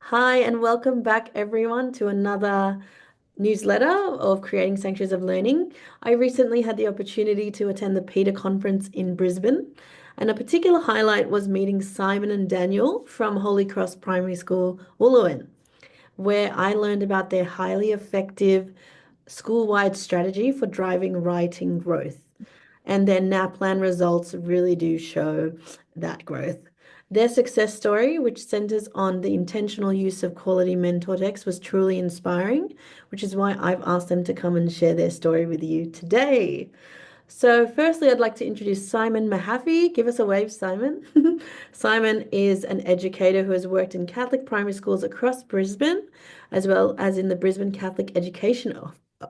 Hi, and welcome back, everyone, to another newsletter of Creating Sanctuaries of Learning. I recently had the opportunity to attend the Peter Conference in Brisbane, and a particular highlight was meeting Simon and Daniel from Holy Cross Primary School, Wooloowin, where I learned about their highly effective school-wide strategy for driving writing growth. And their NAPLAN results really do show that growth. Their success story, which centers on the intentional use of quality mentor text, was truly inspiring, which is why I've asked them to come and share their story with you today. So, firstly, I'd like to introduce Simon Mahaffey. Give us a wave, Simon. Simon is an educator who has worked in Catholic primary schools across Brisbane, as well as in the Brisbane Catholic Education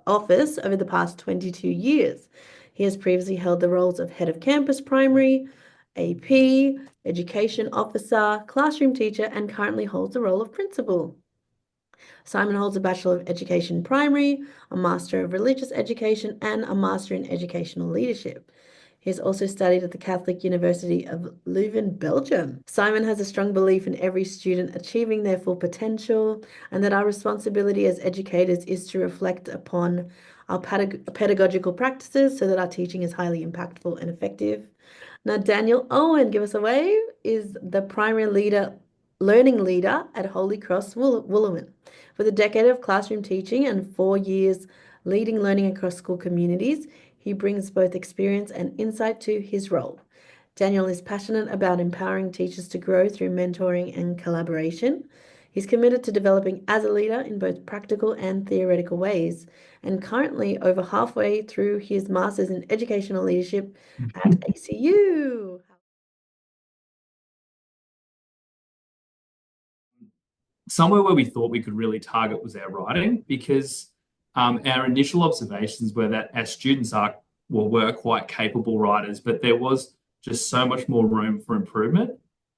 Office over the past 22 years. He has previously held the roles of Head of Campus Primary, AP, Education Officer, Classroom Teacher, and currently holds the role of Principal. Simon holds a Bachelor of Education Primary, a Master of Religious Education, and a Master in Educational Leadership. He has also studied at the Catholic University of Leuven, Belgium. Simon has a strong belief in every student achieving their full potential, and that our responsibility as educators is to reflect upon our pedagogical practices so that our teaching is highly impactful and effective. Now, Daniel Owen, give us a wave, is the learning leader at Holy Cross Wooloowin. With a decade of classroom teaching and 4 years leading learning across school communities, he brings both experience and insight to his role. Daniel is passionate about empowering teachers to grow through mentoring and collaboration. He's committed to developing as a leader in both practical and theoretical ways, and currently over halfway through his Master's in Educational Leadership at ACU. Somewhere where we thought we could really target was our writing because our initial observations were that our students were quite capable writers, but there was just so much more room for improvement.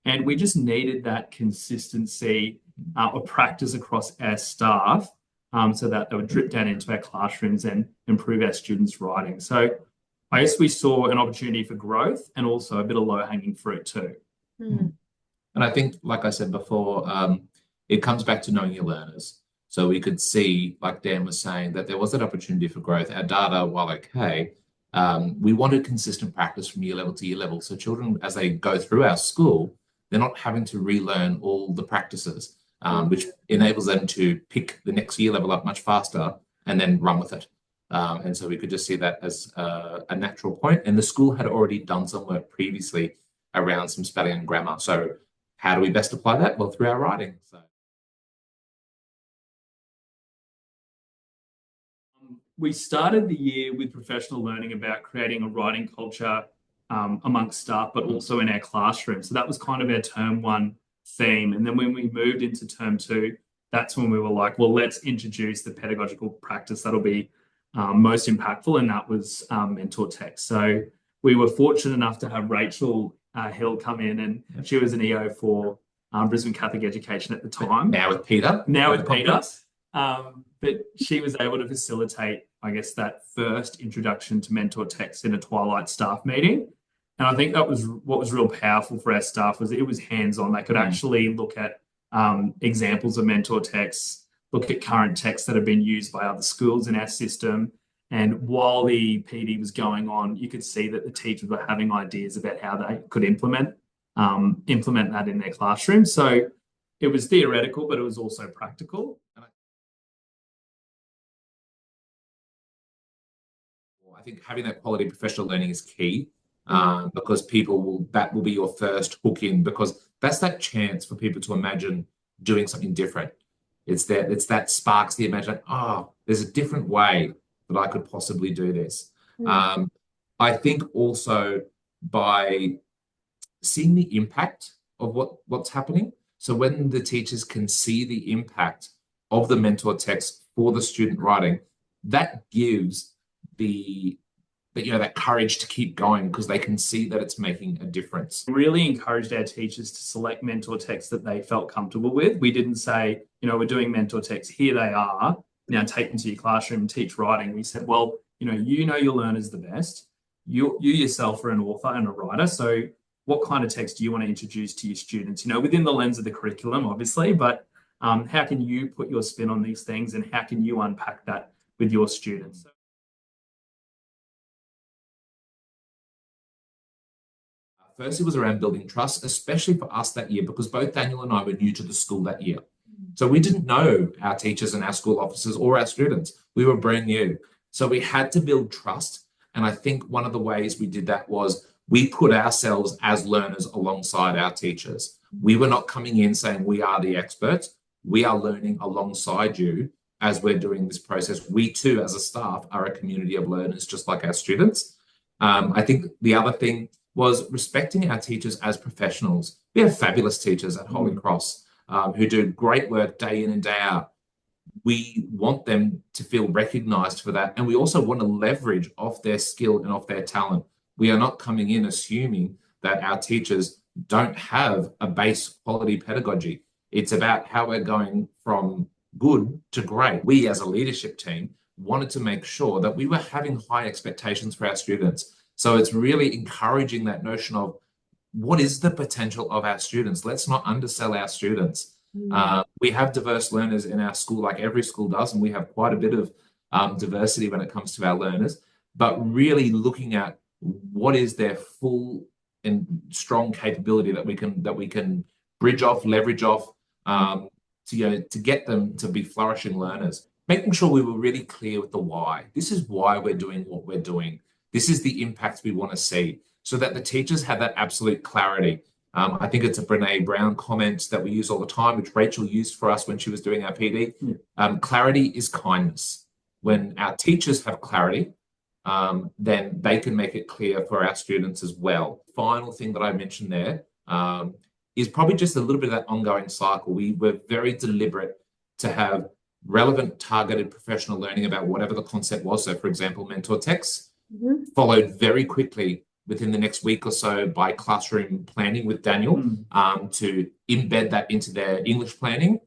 And we just needed that consistency of practice across our staff so that they would drip down into our classrooms and improve our students' writing. So I guess we saw an opportunity for growth and also a bit of low-hanging fruit too. Hmm. And I think, like I said before, it comes back to knowing your learners. So we could see, like Dan was saying, that there was that opportunity for growth. Our data, while okay, we wanted consistent practice from year level to year level. So children, as they go through our school, they're not having to relearn all the practices, which enables them to pick the next year level up much faster and then run with it. And so we could just see that as a natural point. And the school had already done some work previously around some spelling and grammar. So how do we best apply that? Well, through our writing. So we started the year with professional learning about creating a writing culture amongst staff, but also in our classroom. So that was kind of our term one theme. And then when we moved into term two, that's when we were like, well, let's introduce the pedagogical practice that'll be most impactful. And that was mentor text. So we were fortunate enough to have Rachel Hill come in, and she was an EO for Brisbane Catholic Education at the time. now with Peter. But she was able to facilitate, I guess, that first introduction to mentor text in a Twilight staff meeting. And I think that was what was real powerful for our staff was it was hands-on. They could actually look at examples of mentor texts, look at current texts that have been used by other schools in our system. And while the PD was going on, you could see that the teachers were having ideas about how they could implement that in their classroom. So it was theoretical, but it was also practical. I think having that quality professional learning is key because that will be your first hook in, because that's that chance for people to imagine doing something different. It's that sparks the imagination. Oh, there's a different way that I could possibly do this. I think also by seeing the impact of what's happening. So when the teachers can see the impact of the mentor text for the student writing, that gives that courage to keep going because they can see that it's making a difference. Really encouraged our teachers to select mentor texts that they felt comfortable with. We didn't say, we're doing mentor texts, here they are, now take them to your classroom and teach writing. We said, well, you know your learners the best. You yourself are an author and a writer, so what kind of text do you want to introduce to your students? Within the lens of the curriculum, obviously, but How can you put your spin on these things, and how can you unpack that with your students? Firstly, was around building trust, especially for us that year, because both Daniel and I were new to the school that year. So we didn't know our teachers and our school officers or our students. We were brand new. So we had to build trust. And I think one of the ways we did that was we put ourselves as learners alongside our teachers. We were not coming in saying we are the experts. We are learning alongside you as we're doing this process. We too, as a staff, are a community of learners, just like our students. I think the other thing was respecting our teachers as professionals. We have fabulous teachers at Holy Cross who do great work day in and day out. We want them to feel recognized for that. And we also want to leverage off their skill and off their talent. We are not coming in assuming that our teachers don't have a base quality pedagogy. It's about how we're going from good to great. We as a leadership team wanted to make sure that we were having high expectations for our students. So it's really encouraging that notion of what is the potential of our students? Let's not undersell our students. We have diverse learners in our school, like every school does, and we have quite a bit of diversity when it comes to our learners, but really looking at what is their full and strong capability that we can bridge off, leverage off, to get them to be flourishing learners. Making sure we were really clear with the why. This is why we're doing what we're doing. This is the impact we want to see, so that the teachers have that absolute clarity. I think it's a Brene Brown comment that we use all the time, which Rachel used for us when she was doing our PD. Clarity is kindness. When our teachers have clarity, then they can make it clear for our students as well. Final thing that I mentioned there is probably just a little bit of that ongoing cycle. We were very deliberate to have relevant, targeted professional learning about whatever the concept was. So, for example, mentor texts, followed very quickly within the next week or so by classroom planning with Daniel to embed that into their English planning,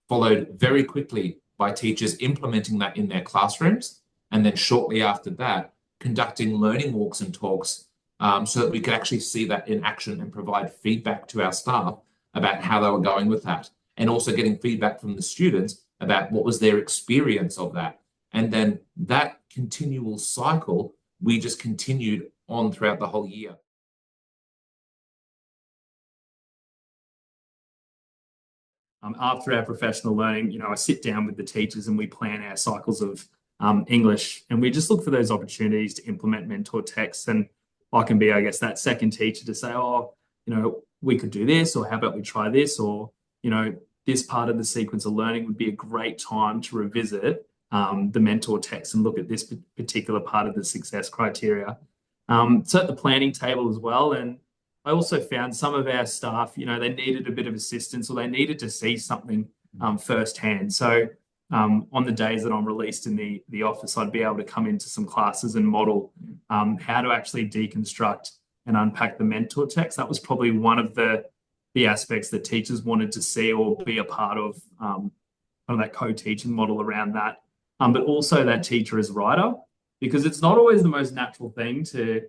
followed very quickly by teachers implementing that in their classrooms, and then shortly after that, conducting learning walks and talks so that we could actually see that in action and provide feedback to our staff about how they were going with that, and also getting feedback from the students about what was their experience of that. And then that continual cycle, we just continued on throughout the whole year. After our professional learning, I sit down with the teachers and we plan our cycles of English, and we just look for those opportunities to implement mentor texts. And I can be, I guess, that second teacher to say, we could do this, or how about we try this, or, this part of the sequence of learning would be a great time to revisit the mentor text and look at this particular part of the success criteria. So at the planning table as well. And I also found some of our staff, they needed a bit of assistance, or they needed to see something firsthand. So on the days that I'm released in the office, I'd be able to come into some classes and model how to actually deconstruct and unpack the mentor text. That was probably one of the aspects that teachers wanted to see or be a part of that co-teaching model around that. But also that teacher as writer, because it's not always the most natural thing to,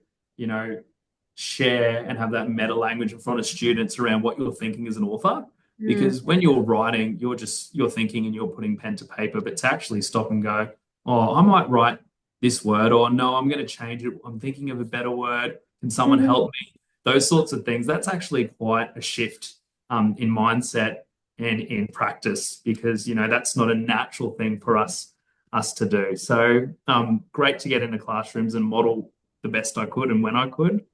share and have that meta language in front of students around what you're thinking as an author. Because when you're writing, you're thinking and you're putting pen to paper, but to actually stop and go, oh, I might write this word, or no, I'm going to change it. I'm thinking of a better word. Can someone help me? Those sorts of things. That's actually quite a shift in mindset and in practice, because, that's not a natural thing for us to do. So great to get into classrooms and model the best I could and when I could,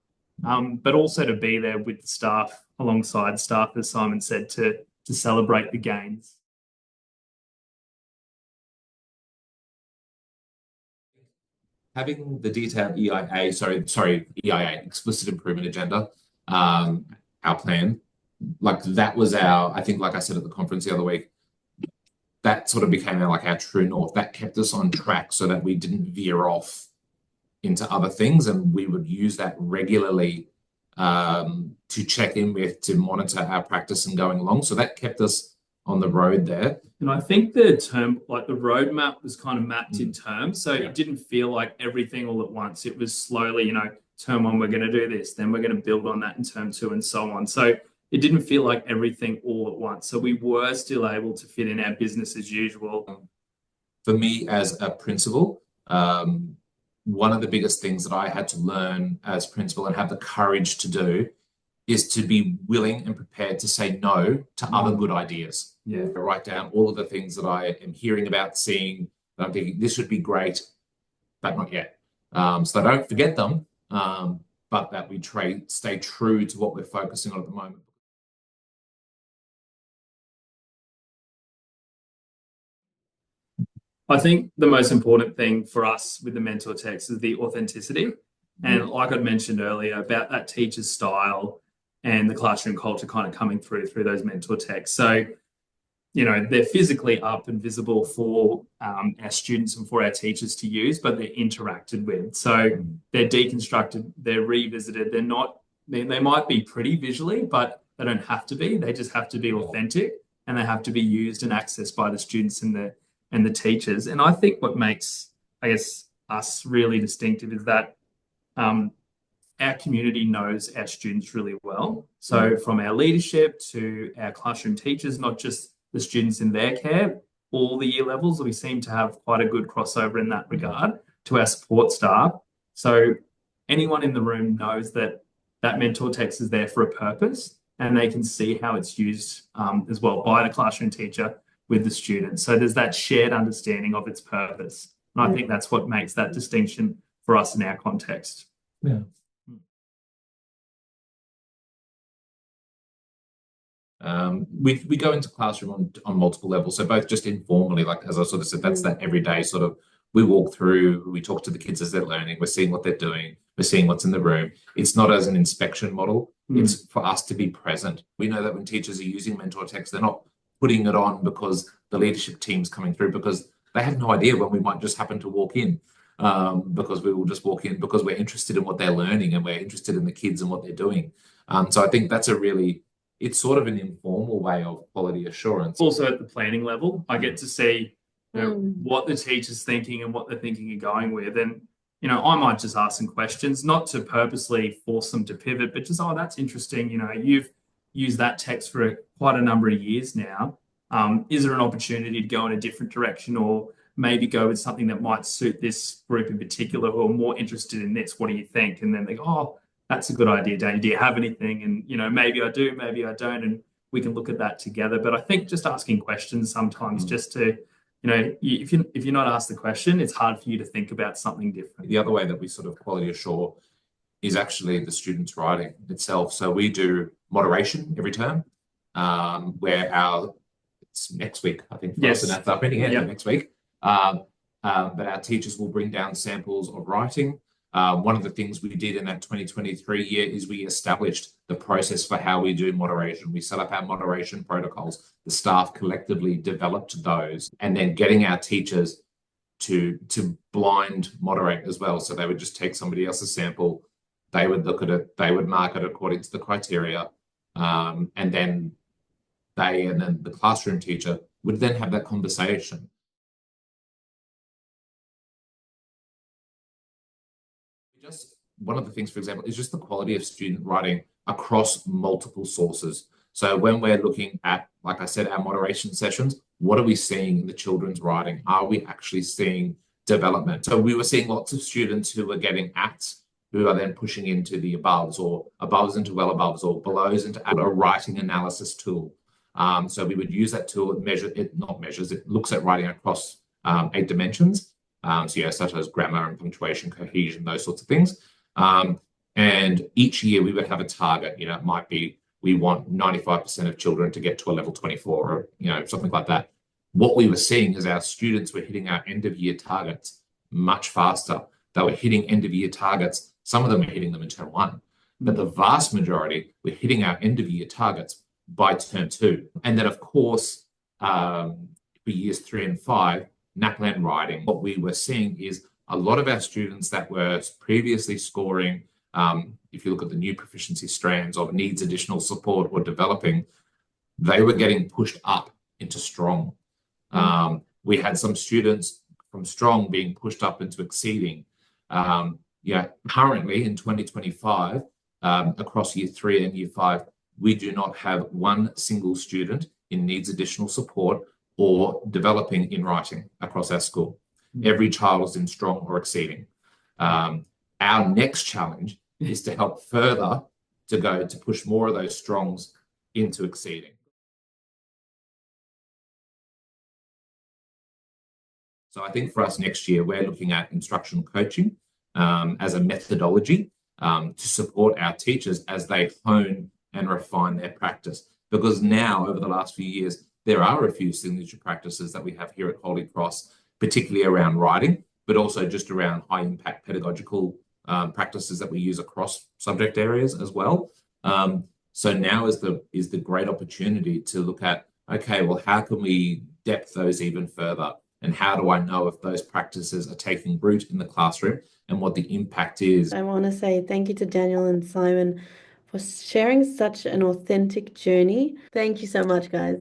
but also to be there with the staff, alongside staff, as Simon said, to celebrate the gains. Having the detailed EIA, explicit improvement agenda, our plan, like that was I think, like I said at the conference the other week, that sort of became our true north. That kept us on track so that we didn't veer off into other things, and we would use that regularly to check in with, to monitor our practice and going along. So that kept us on the road there. And I think the term, like the roadmap, was kind of mapped in terms. So it didn't feel like everything all at once. It was slowly, term one, we're going to do this, then we're going to build on that in term two, and so on. So it didn't feel like everything all at once. So we were still able to fit in our business as usual. For me as a principal, one of the biggest things that I had to learn as principal and have the courage to do is to be willing and prepared to say no to other good ideas. Yeah. I write down all of the things that I am hearing about, seeing, that I'm thinking this would be great, but not yet. So I don't forget them, but that we stay true to what we're focusing on at the moment. I think the most important thing for us with the mentor text is the authenticity. And like I'd mentioned earlier about that teacher's style and the classroom culture kind of coming through those mentor texts. So, you know, they're physically up and visible for our students and for our teachers to use, but they're interacted with. So they're deconstructed, they're revisited. They might be pretty visually, but they don't have to be. They just have to be authentic, and they have to be used and accessed by the students and the teachers. And I think what makes, I guess, us really distinctive is that our community knows our students really well. So from our leadership to our classroom teachers, not just the students in their care, all the year levels, we seem to have quite a good crossover in that regard to our support staff. So anyone in the room knows that that mentor text is there for a purpose, and they can see how it's used as well by the classroom teacher with the students. So there's that shared understanding of its purpose. And I think that's what makes that distinction for us in our context. Yeah. We go into classroom on multiple levels. So both just informally, like as I sort of said, that's that everyday sort of, we walk through, we talk to the kids as they're learning, we're seeing what they're doing, we're seeing what's in the room. It's not as an inspection model. It's for us to be present. We know that when teachers are using mentor text, they're not putting it on because the leadership team's coming through, because they have no idea when we might just happen to walk in, because we will just walk in because we're interested in what they're learning and we're interested in the kids and what they're doing. So I think that's it's sort of an informal way of quality assurance. Also at the planning level, I get to see what the teacher's thinking and what they're thinking of going with. And, you know, I might just ask some questions, not to purposely force them to pivot, but just, oh, that's interesting. You know, you've used that text for quite a number of years now. Is there an opportunity to go in a different direction, or maybe go with something that might suit this group in particular who are more interested in this? What do you think? And then they go, oh, that's a good idea, Danny. Do you have anything? And, you know, maybe I do, maybe I don't. And we can look at that together. But I think just asking questions sometimes just to, you know, if you're not asked the question, it's hard for you to think about something different. The other way that we sort of quality assure is actually the students' writing itself. So we do moderation every term, where it's next week, I think, for us, and that's our meeting next week. But our teachers will bring down samples of writing. One of the things we did in that 2023 year is we established the process for how we do moderation. We set up our moderation protocols. The staff collectively developed those, and then getting our teachers to blind moderate as well. So they would just take somebody else's sample, they would look at it, they would mark it according to the criteria, and then the classroom teacher would then have that conversation. One of the things, for example, is just the quality of student writing across multiple sources. So when we're looking at, like I said, our moderation sessions, what are we seeing in the children's writing? Are we actually seeing development? So we were seeing lots of students who were getting ACTs, who are then pushing into the aboves, or aboves into well aboves, or belows into a writing analysis tool. So we would use that tool. It looks at writing across 8 dimensions. Such as grammar and punctuation, cohesion, those sorts of things. And each year we would have a target. You know, it might be we want 95% of children to get to a level 24, or, you know, something like that. What we were seeing is our students were hitting our end of year targets much faster. They were hitting end of year targets. Some of them were hitting them in term 1, but the vast majority were hitting our end of year targets by term 2. And then, of course, for years 3 and 5, NAPLAN writing, what we were seeing is a lot of our students that were previously scoring, if you look at the new proficiency strands of needs additional support or developing, they were getting pushed up into strong. We had some students from strong being pushed up into exceeding. Currently in 2025, across year 3 and year 5, we do not have one single student in needs additional support or developing in writing across our school. Every child is in strong or exceeding. Our next challenge is to help further to push more of those strongs into exceeding. So I think for us next year, we're looking at instructional coaching as a methodology to support our teachers as they hone and refine their practice. Because now, over the last few years, there are a few signature practices that we have here at Holy Cross, particularly around writing, but also just around high impact pedagogical practices that we use across subject areas as well. So now is the great opportunity to look at, okay, well, how can we depth those even further? And how do I know if those practices are taking root in the classroom and what the impact is? I want to say thank you to Daniel and Simon for sharing such an authentic journey. Thank you so much, guys.